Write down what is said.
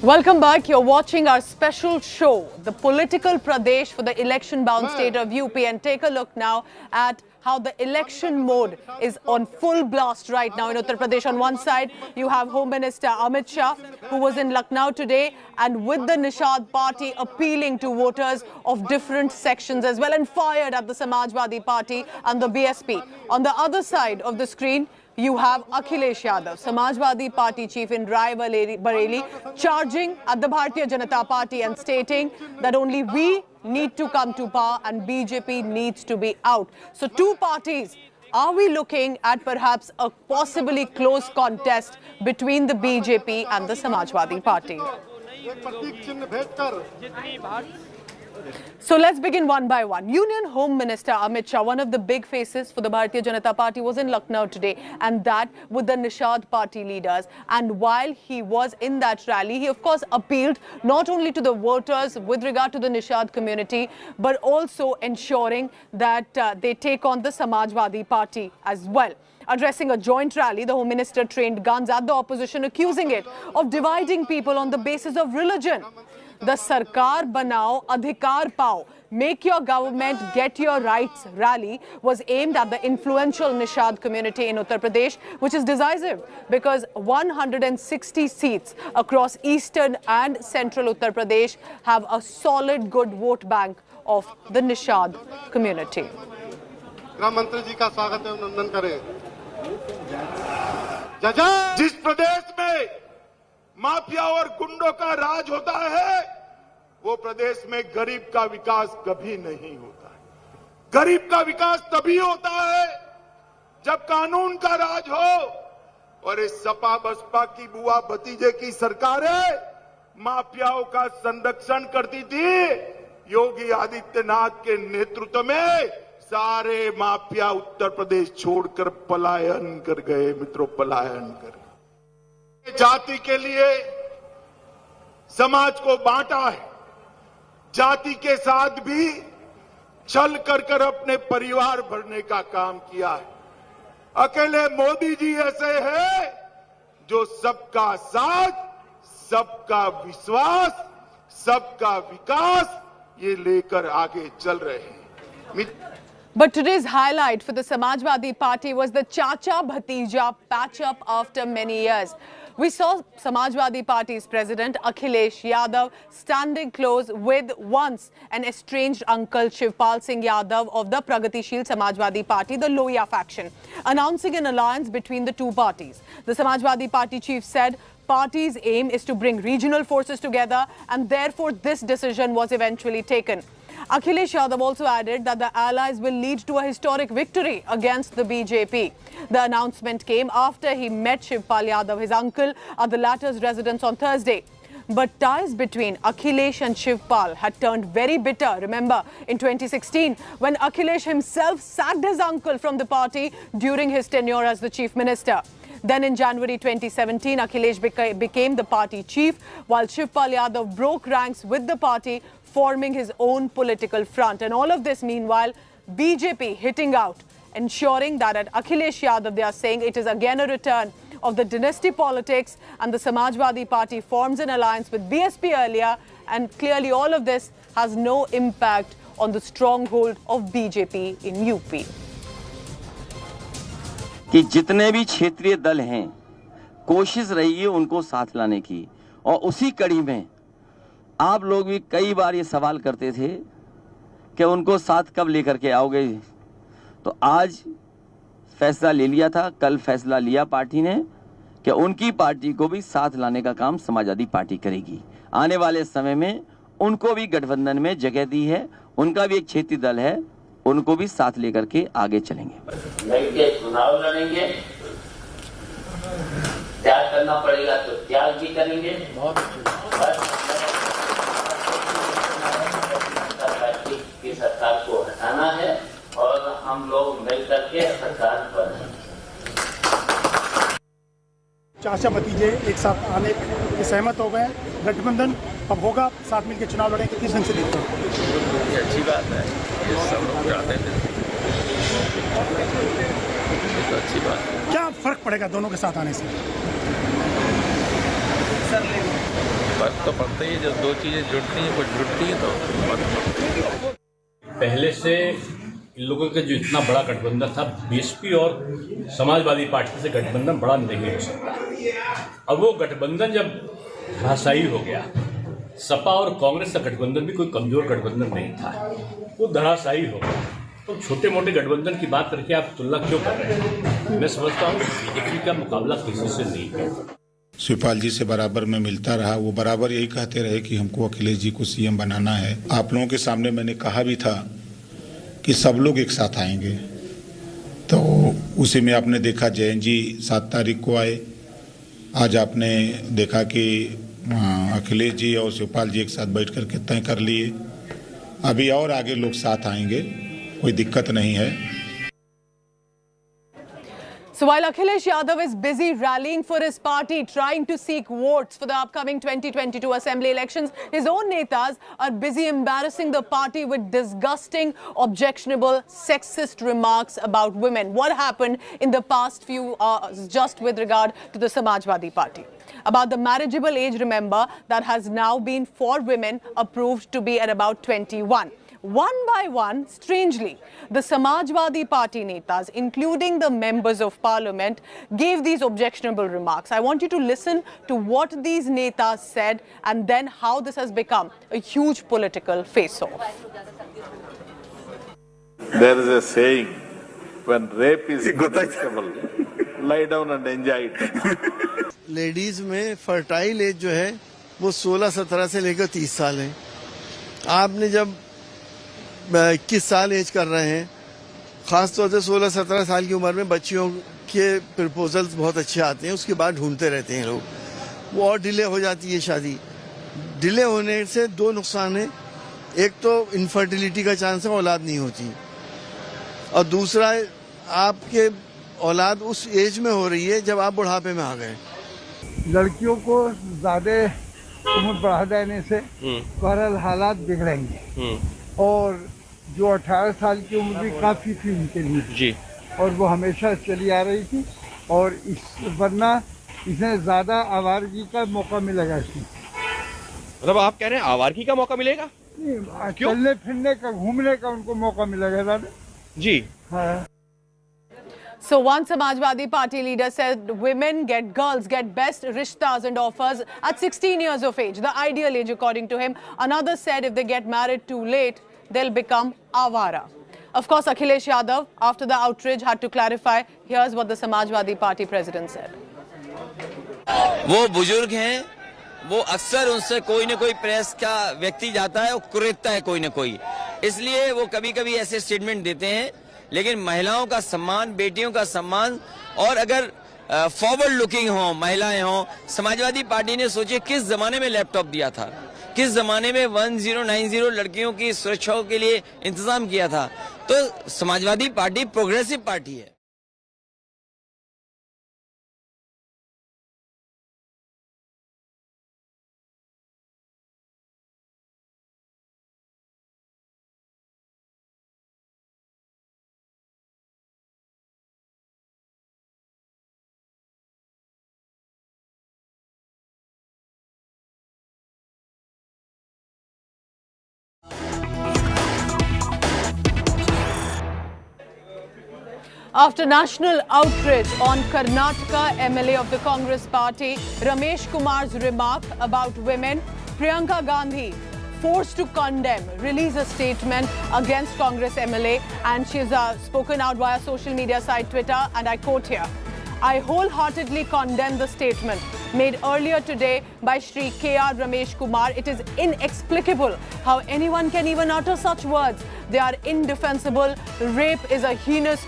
Welcome back. You're watching our special show, the political Pradesh for the election-bound state of UP. And take a look now at how the election mode is on full blast right now in Uttar Pradesh. On one side, you have Home Minister Amit Shah, who was in Lucknow today, and with the Nishad party appealing to voters of different sections as well, and fired at the Samajwadi Party and the BSP. On the other side of the screen, you have Akhilesh Yadav, Samajwadi Party chief in Rai Bareli, charging at the Bharatiya Janata Party and stating that only we need to come to power and BJP needs to be out. So two parties. Are we looking at perhaps a possibly close contest between the BJP and the Samajwadi Party? So let's begin one by one. Union Home Minister Amit Shah, one of the big faces for the Bharatiya Janata Party, was in Lucknow today, and that with the Nishad party leaders. And while he was in that rally, he of course appealed not only to the voters with regard to the Nishad community, but also ensuring that they take on the Samajwadi Party as well. Addressing a joint rally, the Home Minister trained guns at the opposition, accusing it of dividing people on the basis of religion. The Sarkar Banao Adhikar Pao, make your government get your rights rally was aimed at the influential Nishad community in Uttar Pradesh, which is decisive because 160 seats across eastern and central Uttar Pradesh have a solid good vote bank of the Nishad community. गृह मंत्री जी का स्वागत है, अभिनंदन करें। जिस प्रदेश में mafia और गुंडों का राज होता है, वो प्रदेश में गरीब का विकास कभी नहीं होता है। गरीब का विकास तभी होता है जब कानून का राज हो। और इस सपा बसपा की बुआ भतीजे की सरकारें माफियाओं का संरक्षण करती थी। योगी आदित्यनाथ के नेतृत्व में सारे माफिया उत्तर प्रदेश छोड़कर पलायन कर गए। मित्रों, पलायन कर गए। जाति के लिए समाज को बांटा है, जाति के साथ भी छल कर अपने परिवार भरने का काम किया है। अकेले मोदी जी ऐसे हैं जो सबका साथ, सबका विश्वास, सबका विकास ये लेकर आगे चल रहे हैं। But today's highlight for the Samajwadi Party was the Chacha-Bhatija patch-up after many years. We saw Samajwadi Party's president Akhilesh Yadav standing close with once an estranged uncle Shivpal Singh Yadav of the Pragatishil Samajwadi Party, the Loya faction, announcing an alliance between the two parties. The Samajwadi Party chief said party's aim is to bring regional forces together, and therefore this decision was eventually taken. Akhilesh Yadav also added that the allies will lead to a historic victory against the BJP. The announcement came after he met Shivpal Yadav, his uncle, at the latter's residence on Thursday. But ties between Akhilesh and Shivpal had turned very bitter, remember, in 2016, when Akhilesh himself sacked his uncle from the party during his tenure as the chief minister. Then in January 2017, Akhilesh became the party chief, while Shivpal Yadav broke ranks with the party, forming his own political front. And all of this, meanwhile, BJP hitting out, ensuring that at Akhilesh Yadav, they are saying it is again a return of the dynasty politics, and the Samajwadi Party forms an alliance with BSP earlier, and clearly all of this has no impact on the stronghold of BJP in UP. कि जितने भी क्षेत्रीय दल हैं, कोशिश रही है उनको साथ लाने की, और उसी कड़ी में आप लोग भी कई बार ये सवाल करते थे कि उनको साथ कब लेकर के आओगे। तो आज फैसला ले लिया था, कल फैसला लिया पार्टी ने कि उनकी पार्टी को भी साथ लाने का काम समाजवादी पार्टी करेगी। आने वाले समय में उनको भी गठबंधन में जगह दी है, उनका भी एक क्षेत्रीय दल है, उनको भी साथ लेकर के आगे चलेंगे। लड़के चुनाव लड़ेंगे, त्याग करना पड़ेगा तो त्याग भी करेंगे। की सरकार को हटाना है और हम लोग मिलकर के सरकार बनाएंगे। चाचा भतीजे एक साथ आने के सहमत हो गए। गठबंधन अब होगा, साथ मिलकर चुनाव लड़ेंगे। किस ढंग से देखते हैं? ये अच्छी बात है, ये सब लोग चाहते थे, तो अच्छी बात है। क्या फर्क पड़ेगा दोनों के साथ आने से? फर्क तो पड़ता ही है, जब दो चीजें जुड़ती हैं, कुछ जुड़ती हैं तो फर्क पड़ता है। पहले से इन लोगों का जो इतना बड़ा गठबंधन था, बीएसपी और समाजवादी पार्टी से गठबंधन बड़ा नहीं हो सकता। अब वो गठबंधन जब धराशायी हो गया, सपा और कांग्रेस का गठबंधन भी कोई कमजोर गठबंधन नहीं था, वो धराशायी हो गया। तो छोटे मोटे गठबंधन की बात करके आप तुलना क्यों कर रहे हैं? मैं समझता हूँ बीजेपी का मुकाबला किसी से नहीं है। शिवपाल जी से बराबर में मिलता रहा, वो बराबर यही कहते रहे कि हमको अखिलेश जी को सीएम बनाना है। आप लोगों के सामने मैंने कहा भी था कि सब लोग एक साथ आएंगे, तो उसी में आपने देखा जयंत जी 7 तारीख को आए। आज आपने देखा कि अखिलेश जी और शिवपाल जी एक साथ बैठ कर के तय कर लिए। अभी और आगे लोग साथ आएंगे, कोई दिक्कत नहीं है। So while Akhilesh Yadav is busy rallying for his party, trying to seek votes for the upcoming 2022 assembly elections, his own netas are busy embarrassing the party with disgusting, objectionable, sexist remarks about women. What happened in the past few hours just with regard to the Samajwadi Party? About the marriageable age, remember, that has now been for women approved to be at about 21. One by one, strangely, the Samajwadi Party netas, including the members of parliament, gave these objectionable remarks. I want you to listen to what these netas said and then how this has become a huge political face-off. There is a saying, when rape is acceptable, lie down and enjoy it. Ladies में fertile as जो है वो 16-17 से लेकर 30 साल है। आपने जब 21 साल एज कर रहे हैं, खासतौर से 16-17 साल की उम्र में बच्चियों के प्रपोजल्स बहुत अच्छे आते हैं, उसके बाद ढूंढते रहते हैं लोग, वो और डिले हो जाती है शादी। डिले होने से 2 नुकसान है, एक तो इनफर्टिलिटी का चांस है, औलाद नहीं होती, और दूसरा आपके औलाद उस एज में हो रही है जब आप बुढ़ापे में आ गए। लड़कियों को ज्यादा उम्र बढ़ा देने से बहरहाल हालात बिगड़ेंगे, और जो 18 साल की उम्र भी काफ़ी थी उनके लिए जी, और वो हमेशा चली आ रही थी, और वरना इसे ज़्यादा आवारगी का मौका मिलेगा इसमें। मतलब आप कह रहे हैं आवारगी का मौका मिलेगा? नहीं, चलने फिरने का, घूमने का उनको मौका मिलेगा ज़्यादा जी। हाँ। So one Samajwadi Party leader said women girls get best rishtas and offers at 16 years of age, the ideal age according to him. Another said if they get married too late, they'll become avara. Of course, Akhilesh Yadav, after the outrage, had to clarify. Here's what the Samajwadi Party president said. वो बुजुर्ग हैं, वो अक्सर उनसे कोई न कोई press का व्यक्ति जाता है और कुरेदता है कोई न कोई, इसलिए वो कभी-कभी ऐसे स्टेटमेंट देते हैं। लेकिन महिलाओं का सम्मान, बेटियों का सम्मान, और अगर फॉरवर्ड लुकिंग हो, महिलाएं हो, समाजवादी पार्टी ने सोचे किस जमाने में लैपटॉप दिया था, किस जमाने में 1090 लड़कियों की सुरक्षा के लिए इंतजाम किया था। तो समाजवादी पार्टी प्रोग्रेसिव पार्टी है। After national outrage on Karnataka MLA of the Congress party, Ramesh Kumar's remark about women, Priyanka Gandhi forced to condemn, release a statement against Congress MLA, and she's spoken out via social media site Twitter, and I quote here, I wholeheartedly condemn the statement made earlier today by Shri K.R. Ramesh Kumar. It is inexplicable how anyone can even utter such words. They are indefensible. Rape is a heinous